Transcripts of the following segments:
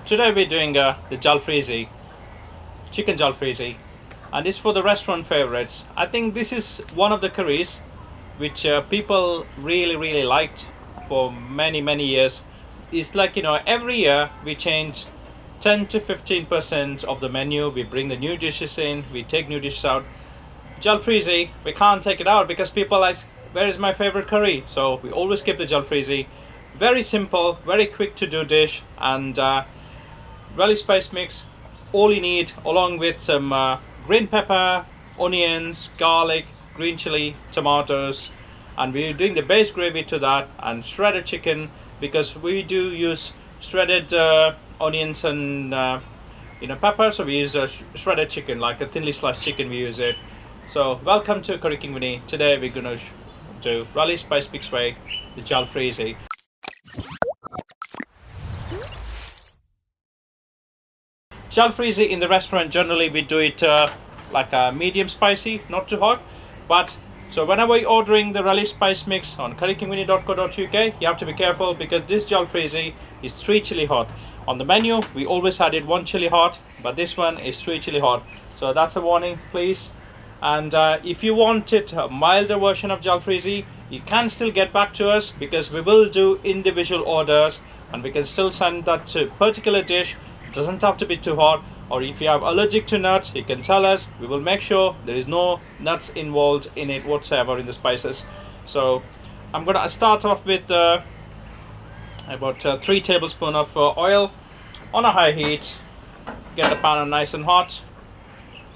Today we're doing the Jalfrezi, chicken Jalfrezi, and it's for the restaurant favorites. I think this is one of the curries which people really liked for many years. It's like, every year we change 10 to 15% of the menu. We bring the new dishes in, we take new dishes out. Jalfrezi, we can't take it out because people ask, where is my favorite curry? So we always keep the Jalfrezi. Very simple, very quick to do dish, and relish spice mix. All you need, along with some green pepper, onions, garlic, green chili, tomatoes, and we're doing the base gravy to that, and shredded chicken, because we do use shredded onions and pepper. So we use a shredded chicken, like a thinly sliced chicken. We use it. So welcome to Currykingvinny. Today we're gonna do relish spice mix way, the Jalfrezi. Jalfrezi in the restaurant, generally we do it like a medium spicy, not too hot. But so whenever you're ordering the relish spice mix on currykingvinny.co.uk, you have to be careful because this Jalfrezi is 3 chili hot. On the menu we always had it 1 chili hot, but this one is 3 chili hot. So that's a warning, please. And if you wanted a milder version of Jalfrezi, you can still get back to us, because we will do individual orders and we can still send that to a particular dish. It doesn't have to be too hot. Or if you are allergic to nuts, you can tell us. We will make sure there is no nuts involved in it whatsoever, in the spices. So I'm gonna start off with about 3 tablespoons of oil on a high heat. Get the pan nice and hot,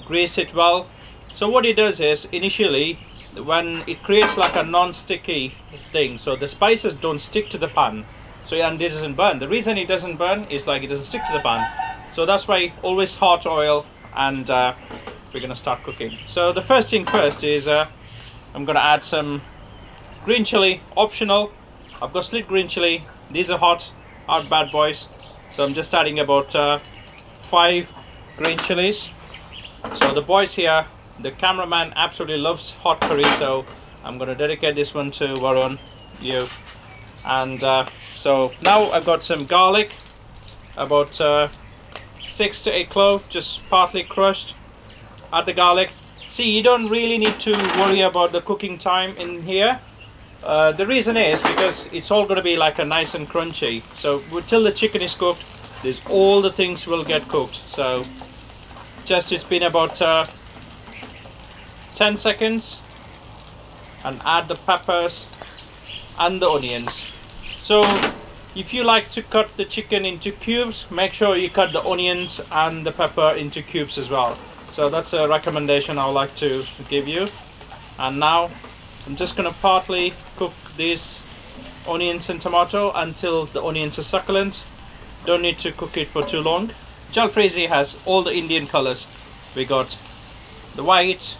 grease it well. So what it does is, initially when it creates like a non-sticky thing, so the spices don't stick to the pan, so and it doesn't burn. The reason it doesn't burn is like it doesn't stick to the pan. So that's why always hot oil, and we're gonna start cooking. So the first thing first is I'm gonna add some green chili, optional. I've got slit green chili. These are hot bad boys. So I'm just adding about 5 green chilies. So the boys here, the cameraman absolutely loves hot curry, so I'm gonna dedicate this one to Varun, you. And so now I've got some garlic, about 6 to 8 cloves, just partly crushed. Add the garlic. See, you don't really need to worry about the cooking time in here. The reason is because it's all going to be like a nice and crunchy. So till the chicken is cooked, all the things will get cooked. So just it's been about 10 seconds, and add the peppers and the onions. So if you like to cut the chicken into cubes, make sure you cut the onions and the pepper into cubes as well. So that's a recommendation I would like to give you. And now I'm just going to partly cook these onions and tomato until the onions are succulent. Don't need to cook it for too long. Jalfrezi has all the Indian colors. We got the white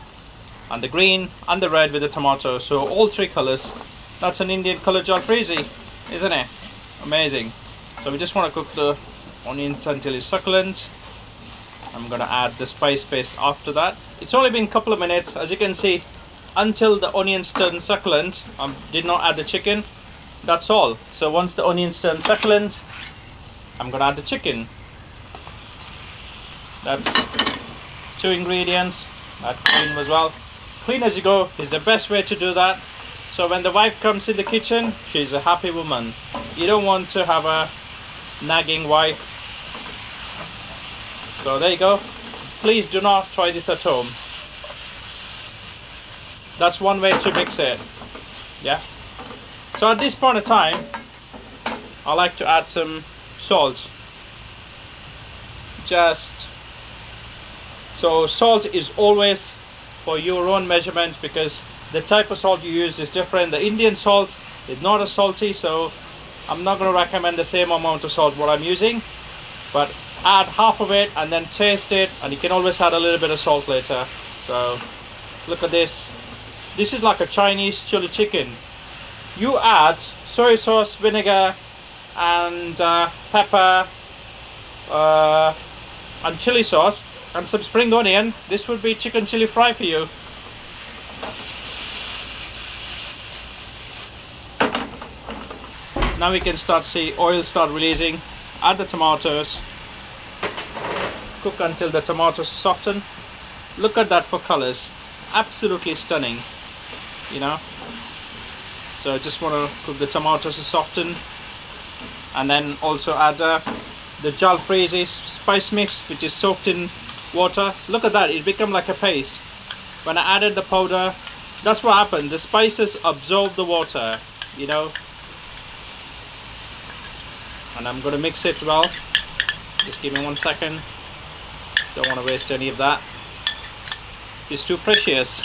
and the green and the red with the tomato. So all 3 colors. That's an Indian color Jalfrezi, isn't it? Amazing. So we just want to cook the onions until it's succulent. I'm gonna add the spice paste after that. It's only been a couple of minutes, as you can see, until the onions turn succulent. Did not add the chicken. That's all. So once the onions turn succulent, I'm gonna add the chicken. That's 2 ingredients. Add clean as well. Clean as you go is the best way to do that. So when the wife comes in the kitchen, she's a happy woman. You don't want to have a nagging wife. So there you go. Please do not try this at home. That's one way to mix it. Yeah. So at this point of time, I like to add some salt. So salt is always for your own measurement, because the type of salt you use is different. The Indian salt is not as salty, so I'm not going to recommend the same amount of salt what I'm using, but add half of it and then taste it, and you can always add a little bit of salt later. So look at this. This is like a Chinese chili chicken. You add soy sauce, vinegar and pepper and chili sauce and some spring onion. This would be chicken chili fry for you. Now we can see oil start releasing. Add the tomatoes, cook until the tomatoes soften. Look at that for colors, absolutely stunning, you know. So I just want to cook the tomatoes to soften, and then also add the Jalfrezi spice mix, which is soaked in water. Look at that, it became like a paste. When I added the powder, that's what happened. The spices absorb the water, you know. And I'm going to mix it well. Just give me 1 second. Don't want to waste any of that. It's too precious.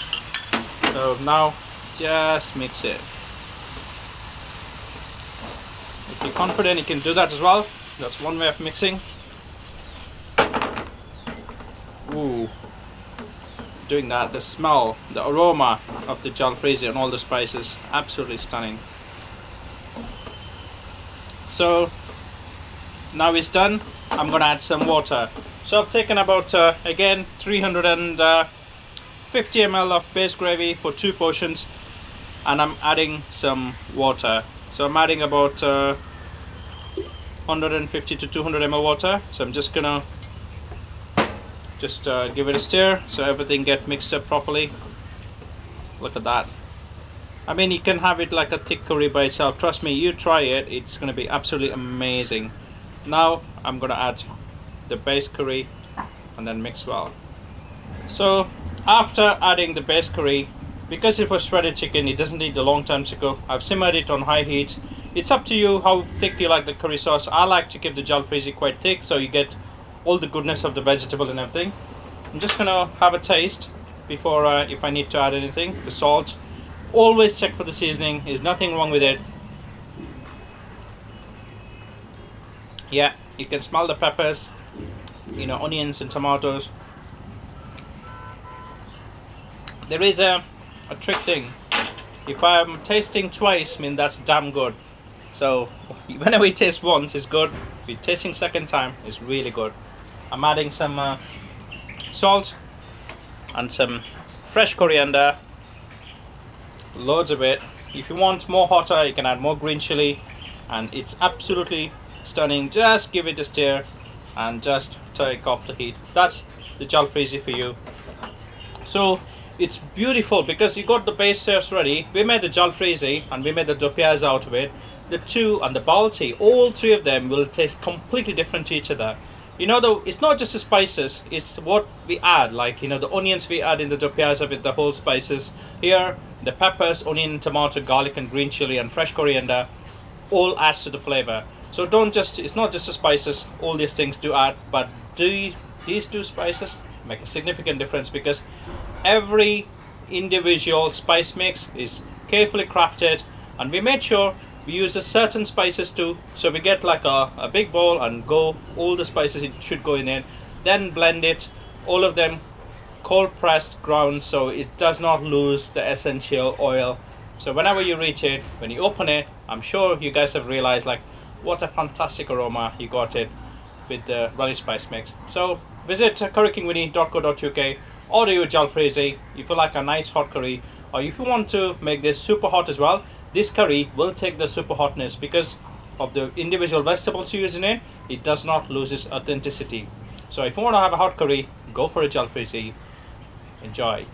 So now just mix it. If you're confident, you can do that as well. That's one way of mixing. Ooh, doing that, the smell, the aroma of the Jalfrezi and all the spices, absolutely stunning. So now it's done. I'm gonna add some water. So I've taken about again 350 ml of base gravy for 2 portions, and I'm adding some water. So I'm adding about 150 to 200 ml water. So I'm just gonna give it a stir so everything gets mixed up properly. Look at that. I mean, you can have it like a thick curry by itself. Trust me, you try it, it's gonna be absolutely amazing. Now I'm gonna add the base curry and then mix well. So after adding the base curry, because it was shredded chicken, it doesn't need a long time to cook. I've simmered it on high heat. It's up to you how thick you like the curry sauce. I like to keep the Jalfrezi quite thick so you get all the goodness of the vegetable and everything. I'm just gonna have a taste before if I need to add anything. The salt, always check for the seasoning. There's nothing wrong with it. Yeah, you can smell the peppers, you know, onions and tomatoes. There is a trick thing. If I'm tasting twice, I mean that's damn good. So whenever we taste once, it's good. If you're tasting second time, it's really good. I'm adding some salt and some fresh coriander, loads of it. If you want more hotter, you can add more green chili, and it's absolutely stunning. Just give it a stir and just take off the heat. That's the Jalfrezi for you. So it's beautiful because you got the base sauce ready. We made the Jalfrezi and we made the doppias out of it. The two and the balti, all three of them will taste completely different to each other. You know, though, it's not just the spices, it's what we add, like, you know, the onions we add in the doppias with the whole spices. Here, the peppers, onion, tomato, garlic and green chili and fresh coriander all adds to the flavor. So don't just, it's not just the spices, all these things do add, but these two spices make a significant difference because every individual spice mix is carefully crafted, and we made sure we use a certain spices too, so we get like a big bowl and go all the spices it should go in it, then blend it, all of them cold pressed ground so it does not lose the essential oil. So whenever you reach it, when you open it, I'm sure you guys have realized like what a fantastic aroma you got it with the Relish spice mix. So visit currykingvinny.co.uk, order your Jalfrezi if you like a nice hot curry, or if you want to make this super hot as well. This curry will take the super hotness because of the individual vegetables you use in it. It does not lose its authenticity. So if you want to have a hot curry, go for a Jalfrezi. Enjoy.